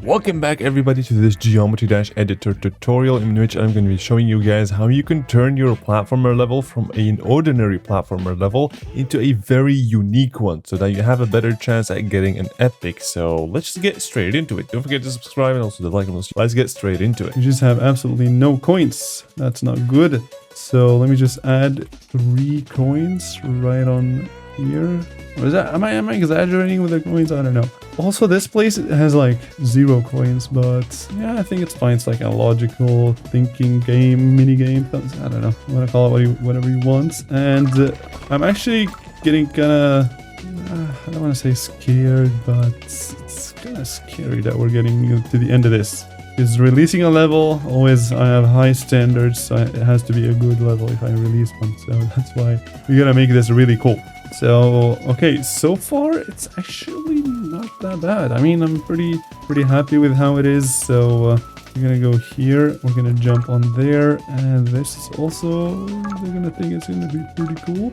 Welcome back everybody to this Geometry Dash editor tutorial in which I'm going to be showing you guys how you can turn your platformer level from an ordinary platformer level into a very unique one so that you have a better chance at getting an epic. So let's just get straight into it. Don't forget to subscribe and also the like button. Let's get straight into it. You just have absolutely no coins. That's not good. So let me just add 3 coins right on here. Or is that, am I exaggerating with the coins? I don't know. Also, this place has like 0 coins, but yeah, I think it's fine. It's like a logical thinking game, mini game. I don't know. I'm gonna call it whatever you want. And I'm actually getting kind of, I don't want to say scared, but it's kind of scary that we're getting to the end of this. Because releasing a level, always I have high standards, so it has to be a good level if I release one. So that's why we're gonna make this really cool. So, okay, so far it's actually not that bad. I mean, I'm pretty happy with how it is. So we're gonna go here, we're gonna jump on there, and this is also, they're gonna think it's gonna be pretty cool.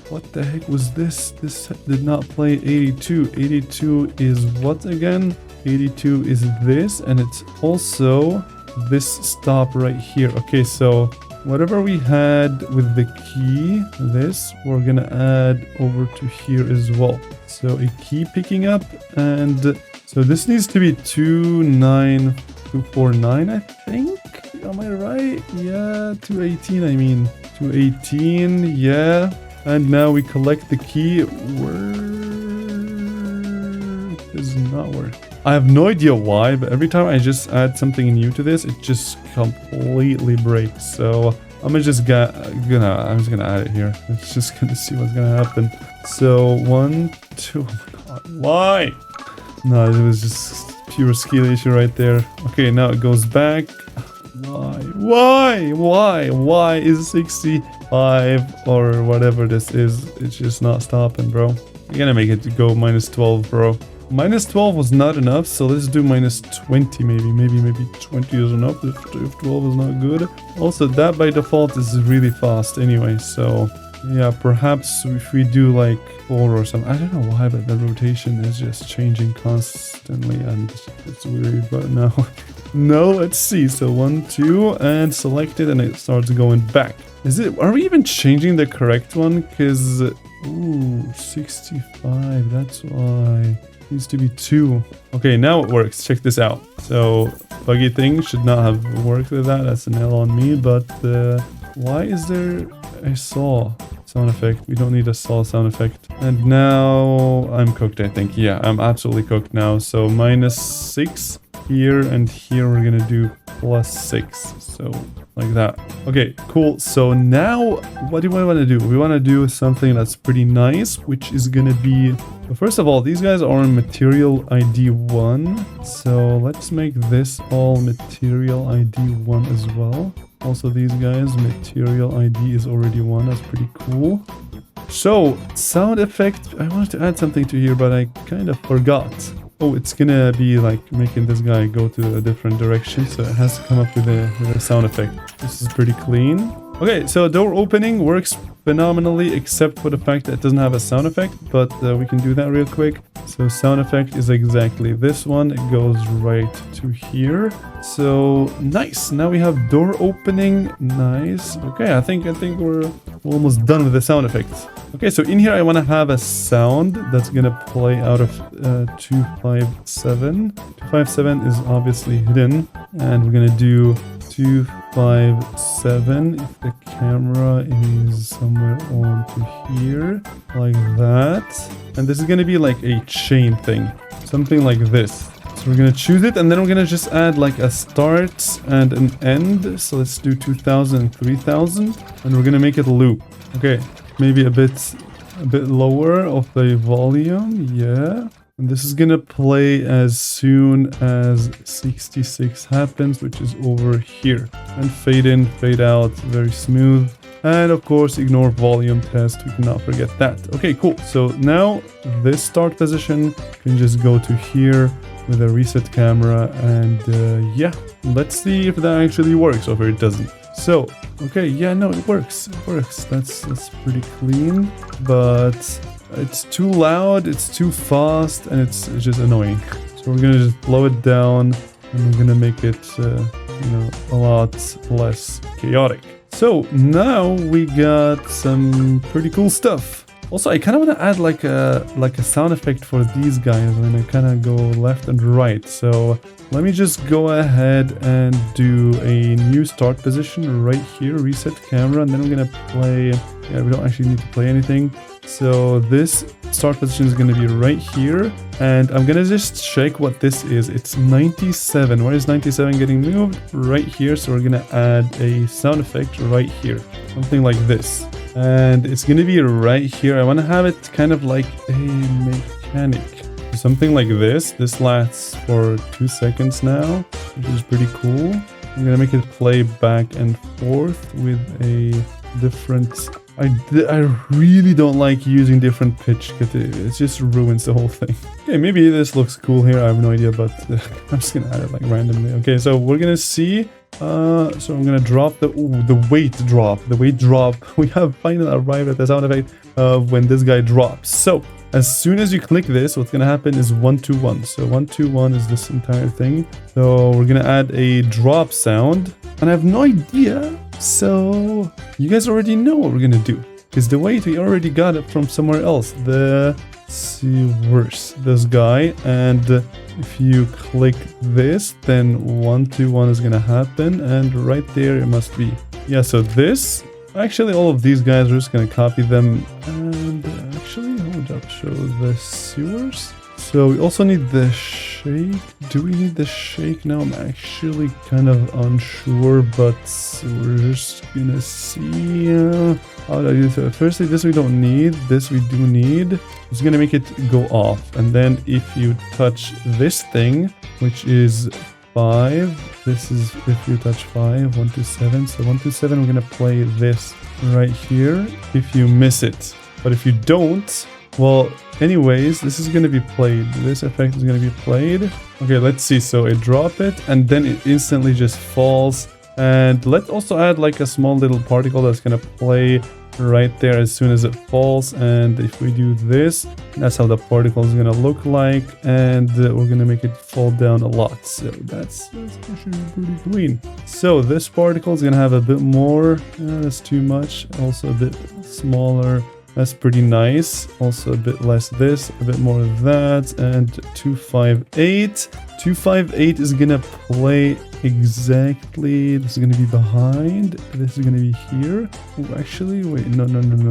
What the heck was this? This did not play 82. 82 is what again? 82 is this, and it's also this stop right here. Okay, so whatever we had with the key, this, we're gonna add over to here as well. So a key picking up, and so this needs to be 29249, I think. Am I right? Yeah, 218, I mean. 218, yeah. And now we collect the key. Where it does not work. I have no idea why, but every time I just add something new to this, it just completely breaks. So I'm just gonna add it here. It's just gonna see what's gonna happen. So 1, 2. Oh my god, why? No, it was just pure skill issue right there. Okay, now it goes back. Why is 65 or whatever this is? It's just not stopping, bro. You're gonna make it go -12, bro. -12 was not enough, so let's do -20 maybe. Maybe 20 is enough if 12 is not good. Also, that by default is really fast anyway, so yeah, perhaps if we do like 4 or something. I don't know why, but the rotation is just changing constantly and it's weird, but no. No, let's see. So 1, 2, and select it, and it starts going back. Are we even changing the correct one? Because, ooh, 65, that's why. Needs to be 2. Okay, now it works. Check this out. So buggy thing should not have worked with that. That's an L on me. But why is there a saw sound effect? We don't need a saw sound effect. And now I'm cooked, I think. Yeah, I'm absolutely cooked now. So -6 here, and here we're gonna do +6. So like that. Okay, cool. So now what do I want to do? We want to do something that's pretty nice, which is gonna be, well, first of all, these guys are on material ID 1. So let's make this all material ID 1 as well. Also these guys, material ID is already 1. That's pretty cool. So sound effect, I wanted to add something to here, but I kind of forgot. Oh, it's gonna be like making this guy go to a different direction, so it has to come up with a sound effect. This is pretty clean. Okay, so door opening works phenomenally, except for the fact that it doesn't have a sound effect, but we can do that real quick. So sound effect is exactly this one. It goes right to here. So nice. Now we have door opening. Nice. Okay, I think we're almost done with the sound effects. Okay, so in here I want to have a sound that's gonna play out of 257. 257 is obviously hidden, and we're gonna do 257 if the camera is somewhere on to here, like that. And this is gonna be like a chain thing, something like this. So we're gonna choose it, and then we're gonna just add like a start and an end. So let's do 2000 and 3000, and we're gonna make it loop. Okay, maybe a bit lower of the volume, yeah. And this is gonna play as soon as 66 happens, which is over here. And fade in, fade out, very smooth. And of course, ignore volume test. We cannot forget that. Okay, cool. So now this start position can just go to here with a reset camera. And yeah, let's see if that actually works or if it doesn't. So, okay, yeah, no, it works. It works. That's pretty clean, but it's too loud, it's too fast, and it's just annoying. So So we're gonna just blow it down, and we're gonna make it, a lot less chaotic. So now we got some pretty cool stuff. Also, I kind of want to add like a sound effect for these guys when I kind of go left and right. So let me just go ahead and do a new start position right here, reset camera, and then I'm gonna play. Yeah, we don't actually need to play anything. So this start position is going to be right here, and I'm going to just check what this is. It's 97. Where is 97 getting moved? Right here. So we're going to add a sound effect right here, something like this. And it's going to be right here. I want to have it kind of like a mechanic. Something like this. This lasts for 2 seconds now, which is pretty cool. I'm going to make it play back and forth with a different... I really don't like using different pitch because it just ruins the whole thing. Okay, maybe this looks cool here. I have no idea, but I'm just gonna add it like randomly. Okay, so we're gonna see. So I'm gonna drop the weight drop. The weight drop. We have finally arrived at the sound effect of when this guy drops. So as soon as you click this, what's gonna happen is 1 2 1. So 1 2 1 is this entire thing. So we're gonna add a drop sound, and I have no idea. So you guys already know what we're gonna do, because the weight we already got it from somewhere else. This guy, and if you click this, then 1 2 1 is gonna happen, and right there it must be. Yeah, so this. Actually, all of these guys, we're just gonna copy them, and actually, hold up, show the sewers. So we also need the shake. Do we need the shake now? I'm actually kind of unsure, but we're just gonna see how do I do so. Firstly, this we don't need. This we do need. It's gonna make it go off, and then if you touch this thing, which is 5, this is if you touch 5, 1 2 7. So 1 2 7, we're gonna play this right here. If you miss it, but if you don't, well, anyways, this is going to be played. This effect is going to be played. Okay, let's see. So I drop it, and then it instantly just falls. And let's also add like a small little particle that's going to play right there as soon as it falls. And if we do this, that's how the particle is going to look like. And we're going to make it fall down a lot. So that's actually pretty clean. So this particle is going to have a bit more. That's too much. Also a bit smaller. That's pretty nice. Also a bit less this, a bit more of that, and 258. 258 is gonna play exactly. This is gonna be behind. This is gonna be here. Oh, actually, wait, no.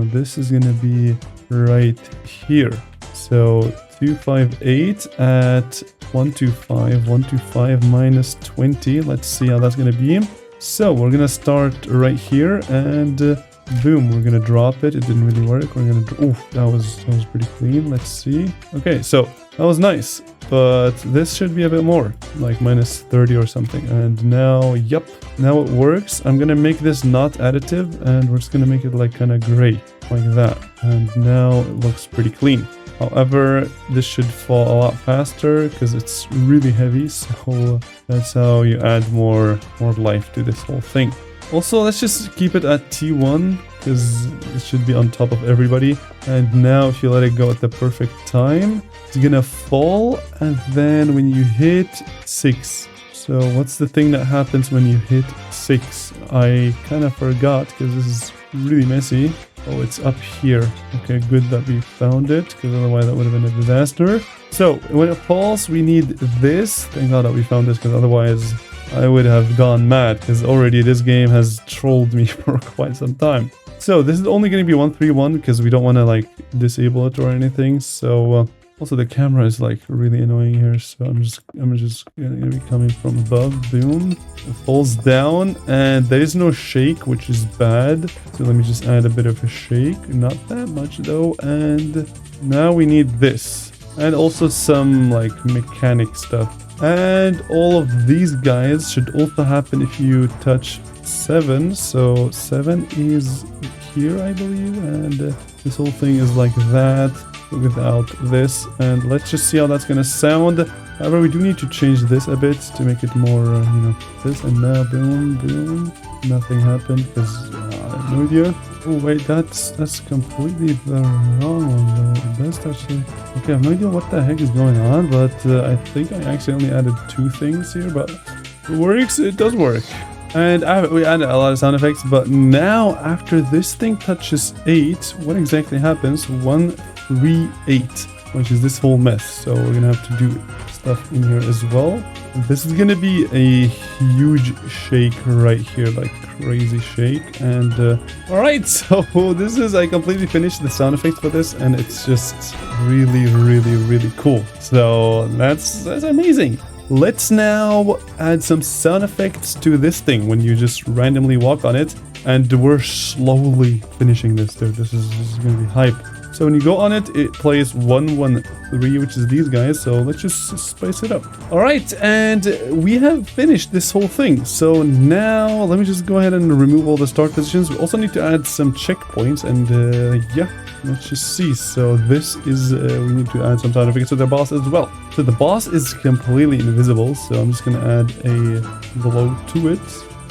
This is gonna be right here. So 258 at 125. 125 minus 20. Let's see how that's gonna be. So we're gonna start right here, and boom, we're gonna drop it. It didn't really work. We're gonna that was pretty clean. Let's see. Okay, so that was nice, but this should be a bit more, like minus 30 or something. And now, yep, now it works. I'm gonna make this not additive, and we're just gonna make it like kind of gray, like that. And now it looks pretty clean. However, this should fall a lot faster because it's really heavy. So that's how you add more life to this whole thing. Also, let's just keep it at T1 because it should be on top of everybody. And now if you let it go at the perfect time, it's gonna fall, and then when you hit 6. So what's the thing that happens when you hit 6? I kind of forgot because this is really messy. Oh, it's up here. Okay, good that we found it, because otherwise that would have been a disaster. So when it falls, we need this. Thank God that we found this, because otherwise I would have gone mad, because already this game has trolled me for quite some time. So this is only going to be 131 because we don't want to like disable it or anything. So also the camera is like really annoying here. So I'm just going to be coming from above. Boom. It falls down, and there is no shake, which is bad. So let me just add a bit of a shake. Not that much though. And now we need this, and also some like mechanic stuff. And all of these guys should also happen if you touch 7. So 7 is here, I believe, and this whole thing is like that without this. And let's just see how that's gonna sound. However, we do need to change this a bit to make it more, this. And now, boom, boom, nothing happened because I have no idea. Oh wait, that's completely the wrong one. The best actually. Okay, I have no idea what the heck is going on, but I think I accidentally added 2 things here, but it works. It does work. And we added a lot of sound effects, but now after this thing touches 8, what exactly happens? 1, 3, 8, which is this whole mess. So we're gonna have to do stuff in here as well. This is gonna be a huge shake right here, like crazy shake. And all right, so this is, I completely finished the sound effects for this, and it's just really, really, really cool. So that's amazing. Let's now add some sound effects to this thing when you just randomly walk on it. And we're slowly finishing this, dude. This is gonna be hype. So when you go on it, it plays 1, 1, 3, which is these guys. So let's just spice it up. All right, and we have finished this whole thing. So now let me just go ahead and remove all the start positions. We also need to add some checkpoints, and yeah, let's just see. So this is, we need to add some sound effects to the boss as well. So the boss is completely invisible, so I'm just gonna add a glow to it.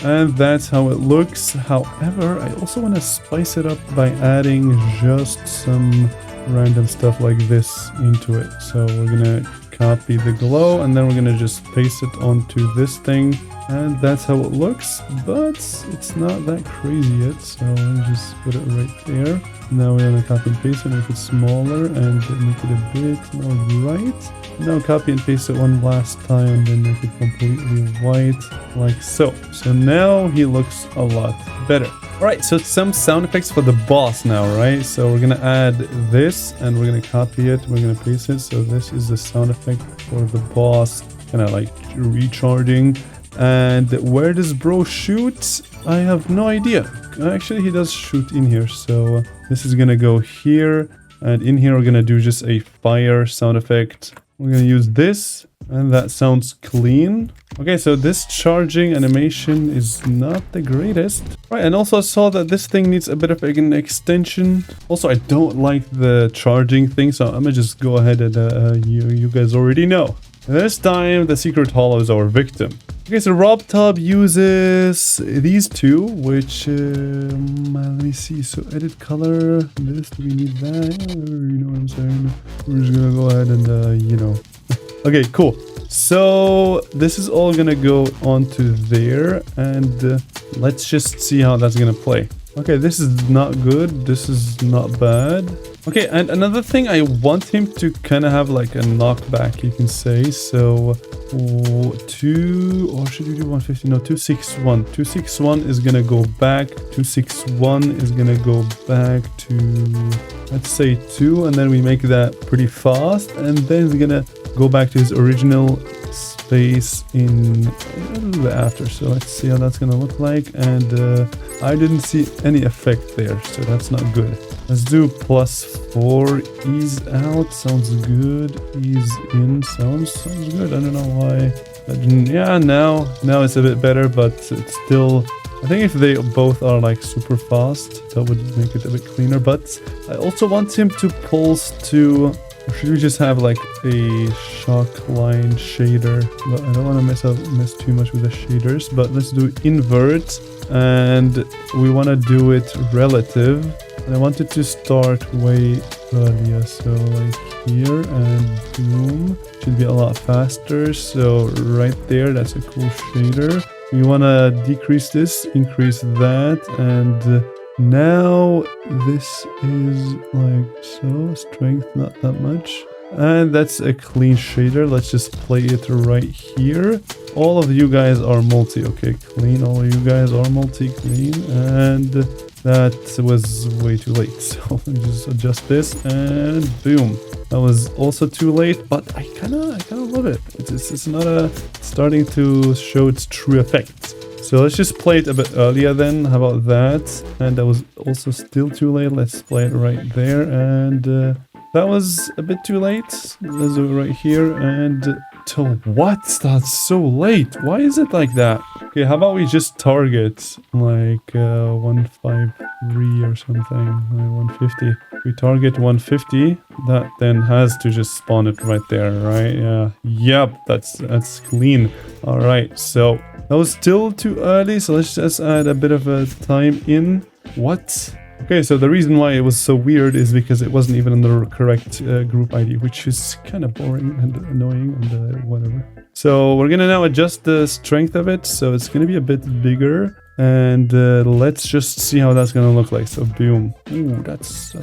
And that's how it looks. However, I also want to spice it up by adding just some random stuff like this into it. So we're gonna copy the glow, and then we're gonna just paste it onto this thing. And that's how it looks, but it's not that crazy yet. So let me just put it right there. Now we're gonna copy and paste it, make it smaller and make it a bit more right. Now copy and paste it one last time, and then make it completely white, like so. So now he looks a lot better. Alright, so some sound effects for the boss now, right? So we're gonna add this, and we're gonna copy it, we're gonna paste it. So this is the sound effect for the boss, kind of like recharging. And where does bro shoot? I have no idea. Actually, he does shoot in here. So this is gonna go here, and in here we're gonna do just a fire sound effect. We're gonna use this, and that sounds clean. Okay, so this charging animation is not the greatest. Right, and also I saw that this thing needs a bit of an extension. Also, I don't like the charging thing, so I'm gonna just go ahead and you guys already know. This time, the secret hollow is our victim. Okay, so Rob Tub uses these two, which, let me see. So edit color, this, do we need that? You know what I'm saying? We're just gonna go ahead and, you know. Okay, cool. So this is all gonna go onto there, and let's just see how that's gonna play. Okay, this is not good. This is not bad. Okay, and another thing, I want him to kind of have like a knockback, you can say. So, 2, or should we do 150? No, 261. 261 is gonna go back. 261 is gonna go back to, let's say 2, and then we make that pretty fast, and then it's gonna go back to his original space in a little bit after. So let's see how that's gonna look like, and I didn't see any effect there, so that's not good. Let's do +4, ease out, sounds good, ease in, sounds good. I don't know why. Yeah, now it's a bit better, but it's still, I think if they both are like super fast, that would make it a bit cleaner. But I also want him to pulse to, or should we just have like a shock line shader? But I don't want to mess too much with the shaders, but let's do invert, and we want to do it relative. And I want it to start way earlier, so like here, and boom, should be a lot faster. So right there, that's a cool shader. We want to decrease this, increase that, and now this is like so, strength not that much, and that's a clean shader. Let's just play it right here. All of you guys are multi, okay, clean. All of you guys are multi, clean, and that was way too late. So let me just adjust this, and boom. That was also too late, but I kind of love it. It's not starting to show its true effects. So let's just play it a bit earlier then. How about that? And that was also still too late. Let's play it right there, and that was a bit too late. Let's do it right here, and till what? That's so late. Why is it like that? Okay, how about we just target like 153 or something, like 150. We target 150. That then has to just spawn it right there, right? Yeah. Yep, that's clean. All right, so that was still too early. So let's just add a bit of a time in. What? Okay, so the reason why it was so weird is because it wasn't even in the correct group ID, which is kind of boring and annoying and whatever. So we're gonna now adjust the strength of it, so it's gonna be a bit bigger. And let's just see how that's gonna look like. So boom. Ooh, that's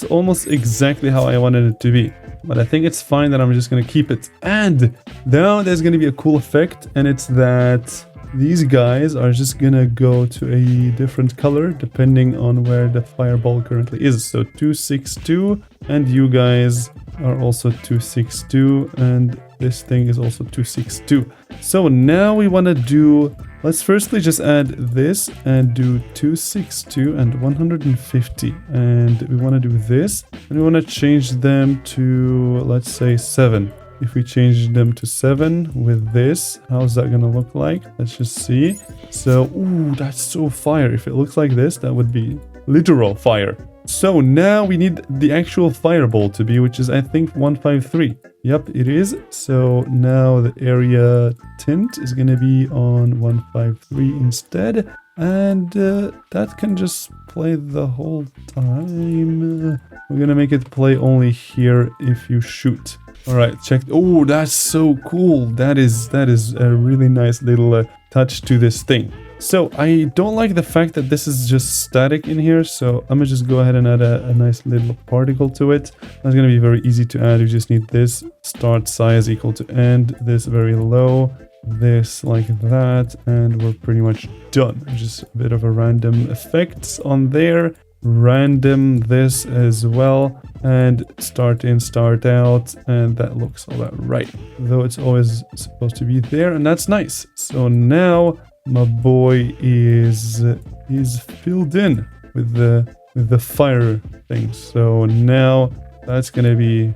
almost exactly how I wanted it to be. But I think it's fine that I'm just gonna keep it. And now there's gonna be a cool effect, and it's that these guys are just gonna go to a different color depending on where the fireball currently is. So 262, and you guys are also 262, and this thing is also 262. So now we want to do, let's firstly just add this and do 262 and 150, and we want to do this, and we want to change them to, let's say, 7. If we change them to 7 with this, how's that gonna look like? Let's just see. So, ooh, that's so fire. If it looks like this, that would be literal fire. So now we need the actual fireball to be, which is, I think, 153. Yep, it is. So now the area tint is gonna be on 153 instead. And that can just play the whole time. We're gonna make it play only here if you shoot. All right, check. Oh, that's so cool. That is a really nice little touch to this thing. So I don't like the fact that this is just static in here. So I'm gonna just go ahead and add a nice little particle to it. That's gonna be very easy to add. You just need this start size equal to end, this very low, this like that, and we're pretty much done. Just a bit of a random effects on there. Random this as well, and start in, start out, and that looks all about right, though it's always supposed to be there, and that's nice. So now my boy is filled in with the fire thing. So now that's gonna be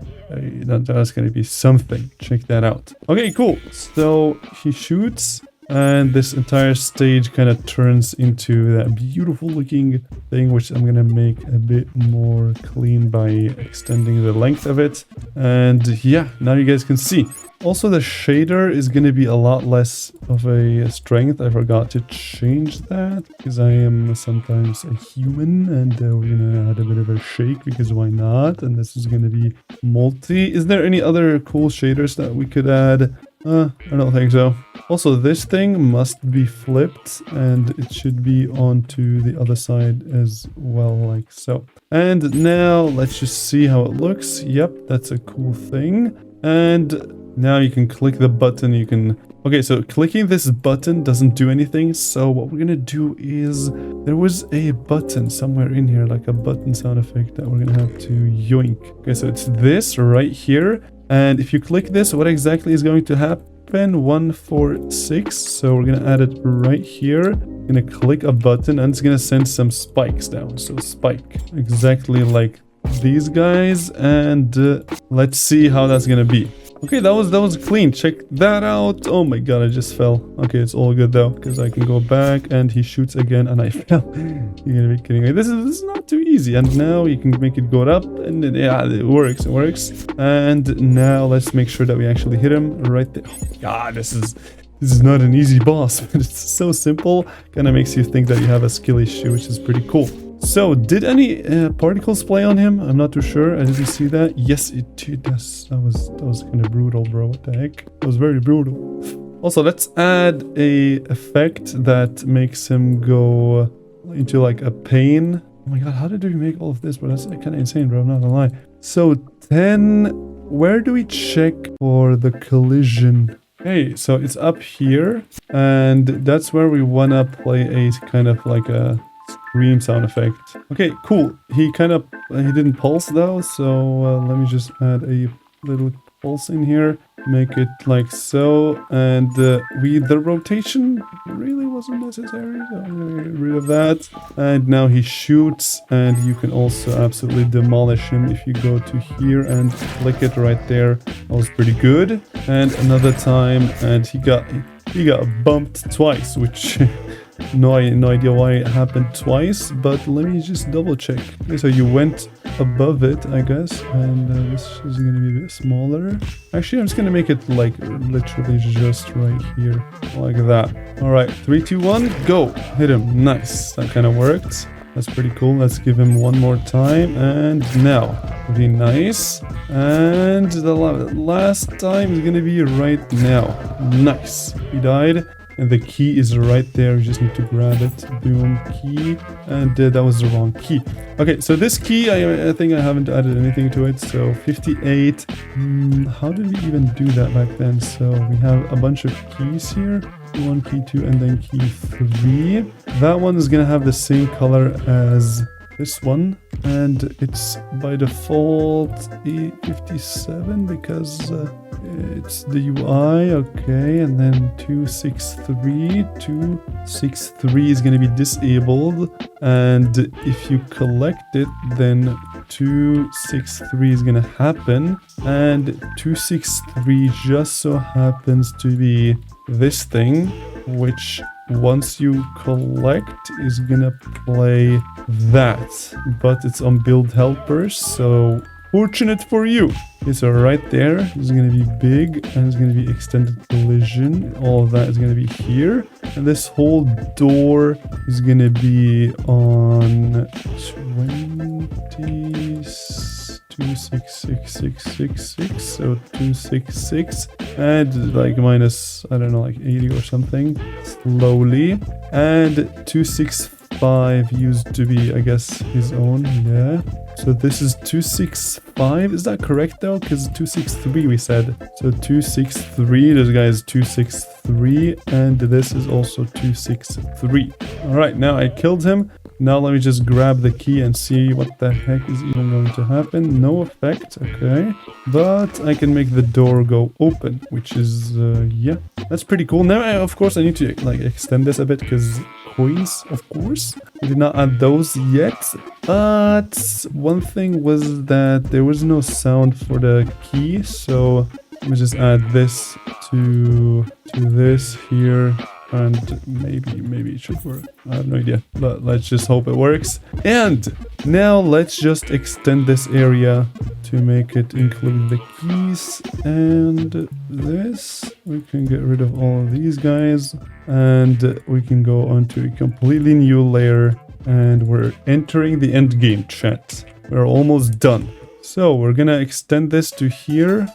something. Check that out. Okay, cool. So he shoots, and this entire stage kind of turns into that beautiful looking thing, which I'm gonna make a bit more clean by extending the length of it. And yeah, now you guys can see. Also, the shader is gonna be a lot less of a strength. I forgot to change that because I am sometimes a human, and we're gonna add a bit of a shake because why not? And this is gonna be multi. Is there any other cool shaders that we could add? I don't think so. Also, this thing must be flipped, and it should be onto the other side as well, like so. And now let's just see how it looks. Yep, that's a cool thing. And now you can click the button. You can... Okay, so clicking this button doesn't do anything. So what we're gonna do is, there was a button somewhere in here, like a button sound effect that we're gonna have to yoink. Okay, so it's this right here. And if you click this, what exactly is going to happen? 146. So we're gonna add it right here. Gonna click a button, and it's gonna send some spikes down. So spike, exactly like these guys. And let's see how that's gonna be. Okay, that was clean. Check that out. Oh my god, I just fell. Okay, it's all good though, because I can go back, and he shoots again, and I fell. You're gonna be kidding me. This is not too easy. And now you can make it go up, and yeah, it works. It works. And now let's make sure that we actually hit him right there. Oh my god, this is not an easy boss, but it's so simple. Kind of makes you think that you have a skill issue, which is pretty cool. So, did any particles play on him? I'm not too sure. I didn't see that. Yes, it did. That was kind of brutal, bro. What the heck? That was very brutal. Also, let's add a effect that makes him go into like a pain. Oh my god, how did we make all of this? Bro, that's kind of insane, bro. I'm not gonna lie. So, 10. Where do we check for the collision? Okay, so it's up here, and that's where we wanna play a kind of like a scream sound effect. Okay, cool. He didn't pulse though, so let me just add a little pulse in here, make it like so, and the rotation really wasn't necessary, so I'm gonna get rid of that. And now he shoots, and you can also absolutely demolish him if you go to here and click it right there. That was pretty good. And another time, and he got bumped twice, which no idea why it happened twice, but let me just double check. Okay, so you went above it, I guess, and this is going to be a bit smaller. Actually, I'm just going to make it like literally just right here, like that. All right, 3, 2, 1, go. Hit him. Nice. That kind of worked. That's pretty cool. Let's give him one more time. And now, very nice. And the last time is gonna be right now. Nice. He died. And the key is right there. You just need to grab it. Boom, key. And that was the wrong key. Okay, so this key, I think I haven't added anything to it. So 58. How did we even do that back then? So we have a bunch of keys here. 1, key 2, and then key 3. That one is going to have the same color as this one. And it's by default E57 because... it's the UI, okay, and then 263. 263 is going to be disabled, and if you collect it, then 263 is going to happen, and 263 just so happens to be this thing, which once you collect is gonna play that, but it's on build helpers, so fortunate for you. Okay, so right there is going to be big and it's going to be extended collision. All of that is going to be here. And this whole door is going to be on 26666. So 266 and like minus, I don't know, like 80 or something slowly. And 265 used to be, I guess, his own. Yeah. So this is 265. Is that correct though? Because 263 we said. So 263. This guy is 263. And this is also 263. Alright, now I killed him. Now let me just grab the key and see what the heck is even going to happen. No effect. Okay. But I can make the door go open, which is, yeah. That's pretty cool. Now, of course, I need to like extend this a bit because coins, of course. We did not add those yet. But one thing was that there was no sound for the key. So let me just add this to this here. And maybe it should work. I have no idea, but let's just hope it works. And now let's just extend this area to make it include the keys and this. We can get rid of all of these guys and we can go onto a completely new layer and we're entering the end game, chat. We're almost done. So we're gonna extend this to here,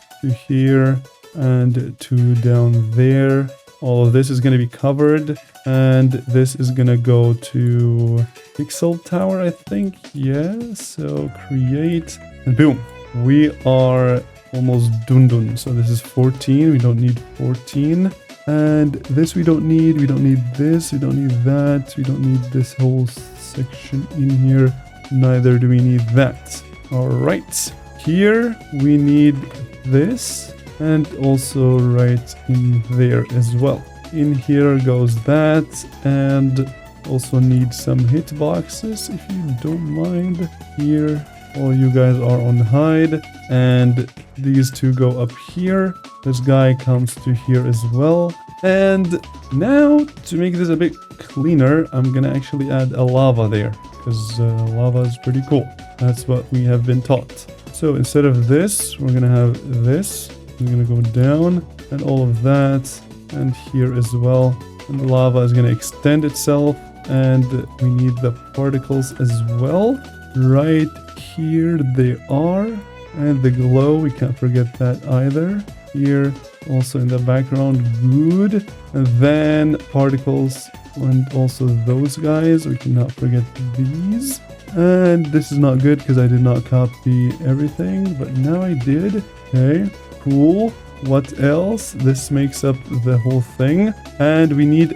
and to down there. All of this is going to be covered, and this is going to go to Pixel Tower, I think. Yeah, so create, and boom, we are almost done. So this is 14, we don't need 14. And this we don't need this, we don't need that, we don't need this whole section in here, neither do we need that. All right, here we need this. And also right in there as well. In here goes that, and also need some hitboxes if you don't mind. Here, all you guys are on hide, and these two go up here. This guy comes to here as well. And now, to make this a bit cleaner, I'm gonna actually add a lava there, because lava is pretty cool. That's what we have been taught. So instead of this, we're gonna have this. We're gonna go down and all of that, and here as well. And the lava is gonna extend itself, and we need the particles as well. Right here they are, and the glow, we can't forget that either. Here, also in the background, good. And then particles, and also those guys, we cannot forget these. And this is not good because I did not copy everything, but now I did. Okay. Cool. What else? This makes up the whole thing, and we need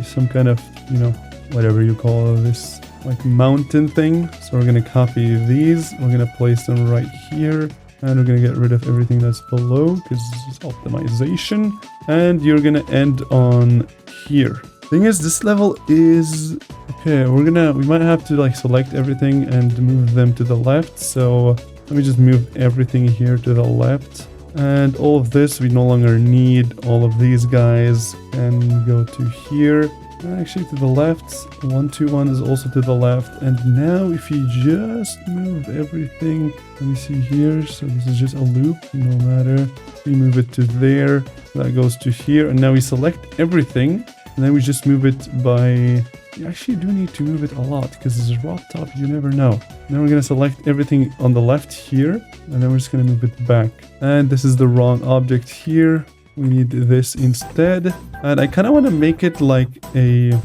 some kind of, you know, whatever you call this, like mountain thing. So we're gonna copy these, we're gonna place them right here, and we're gonna get rid of everything that's below because it's optimization, and you're gonna end on here. Thing is, this level is okay. We might have to like select everything and move them to the left. So let me just move everything here to the left. And all of this we no longer need. All of these guys can go to here. Actually to the left. 121 is also to the left. And now if you just move everything, let me see here. So this is just a loop, no matter. We move it to there. That goes to here. And now we select everything. And then we just move it by... You actually do need to move it a lot because this is rock top, you never know. Then we're going to select everything on the left here, and then we're just going to move it back. And this is the wrong object here. We need this instead. And I kind of want to make it like a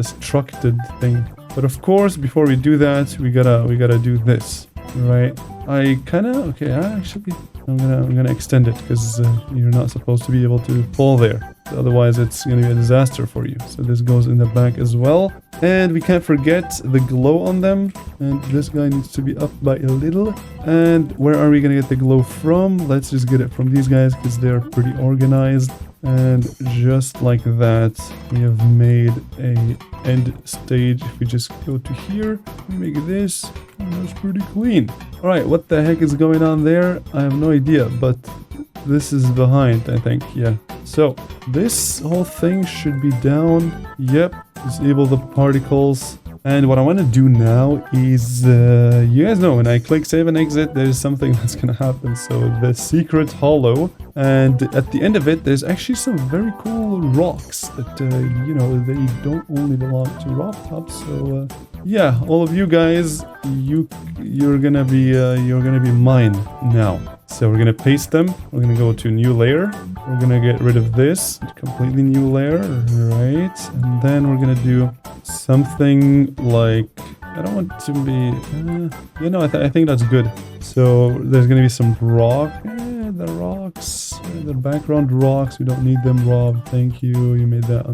destructed thing. But of course, before we do that, we gotta do this, right? I'm gonna extend it because you're not supposed to be able to fall there. Otherwise, it's gonna be a disaster for you. So this goes in the back as well. And we can't forget the glow on them. And this guy needs to be up by a little. And where are we gonna get the glow from? Let's just get it from these guys because they're pretty organized. And just like that, we have made a end stage. If we just go to here, we make this, and that's pretty clean. All right, what the heck is going on there? I have no idea, but this is behind, I think. Yeah. So this whole thing should be down. Yep. Disable the particles. And what I want to do now is, you guys know, when I click save and exit, there's something that's going to happen. So the secret hollow, and at the end of it, there's actually some very cool rocks that, you know, they don't only belong to rock tops. So, yeah, all of you guys, you're gonna be mine now. So we're gonna paste them. We're gonna go to new layer. We're gonna get rid of this, completely new layer, right? And then we're gonna do something like, I don't want to be, you know, I think that's good. So there's gonna be some rock, the rocks, the background rocks. We don't need them, Rob. Thank you. You made that.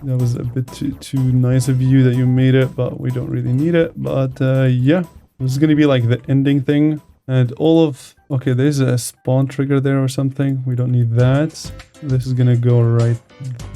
That was a bit too nice of you that you made it, but we don't really need it. But yeah, this is gonna be like the ending thing. And all of... Okay, there's a spawn trigger there or something. We don't need that. This is gonna go right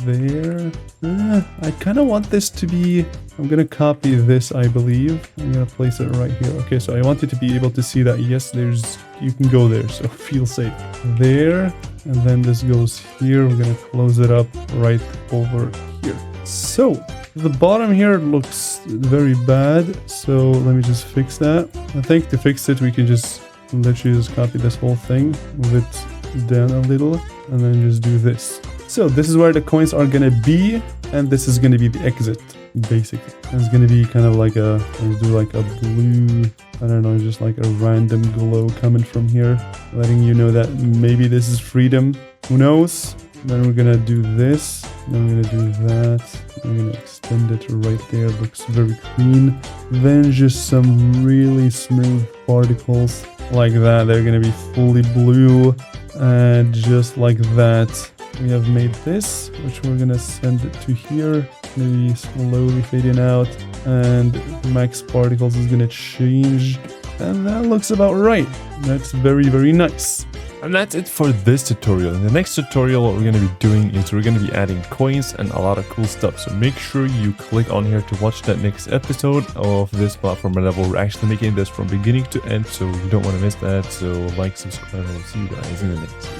there. I kind of want this to be... I'm gonna copy this, I believe. I'm gonna place it right here. Okay, so I want you to be able to see that, yes, there's... You can go there, so feel safe. There. And then this goes here. We're gonna close it up right over here. So... The bottom here looks very bad, so let me just fix that. I think to fix it, we can just literally just copy this whole thing, move it down a little, and then just do this. So this is where the coins are gonna be, and this is gonna be the exit, basically. And it's gonna be kind of like a, let's do like a blue, I don't know, just like a random glow coming from here, letting you know that maybe this is freedom. Who knows? Then we're gonna do this, then we're gonna do that, we're gonna extend it right there, looks very clean. Then just some really smooth particles like that, they're gonna be fully blue, and just like that, we have made this, which we're gonna send it to here, maybe slowly fading out, and max particles is gonna change, and that looks about right. That's very, very nice. And that's it for this tutorial. In the next tutorial, what we're going to be doing is we're going to be adding coins and a lot of cool stuff. So make sure you click on here to watch that next episode of this platformer level. We're actually making this from beginning to end, so you don't want to miss that. So like, subscribe, and we'll see you guys in the next video.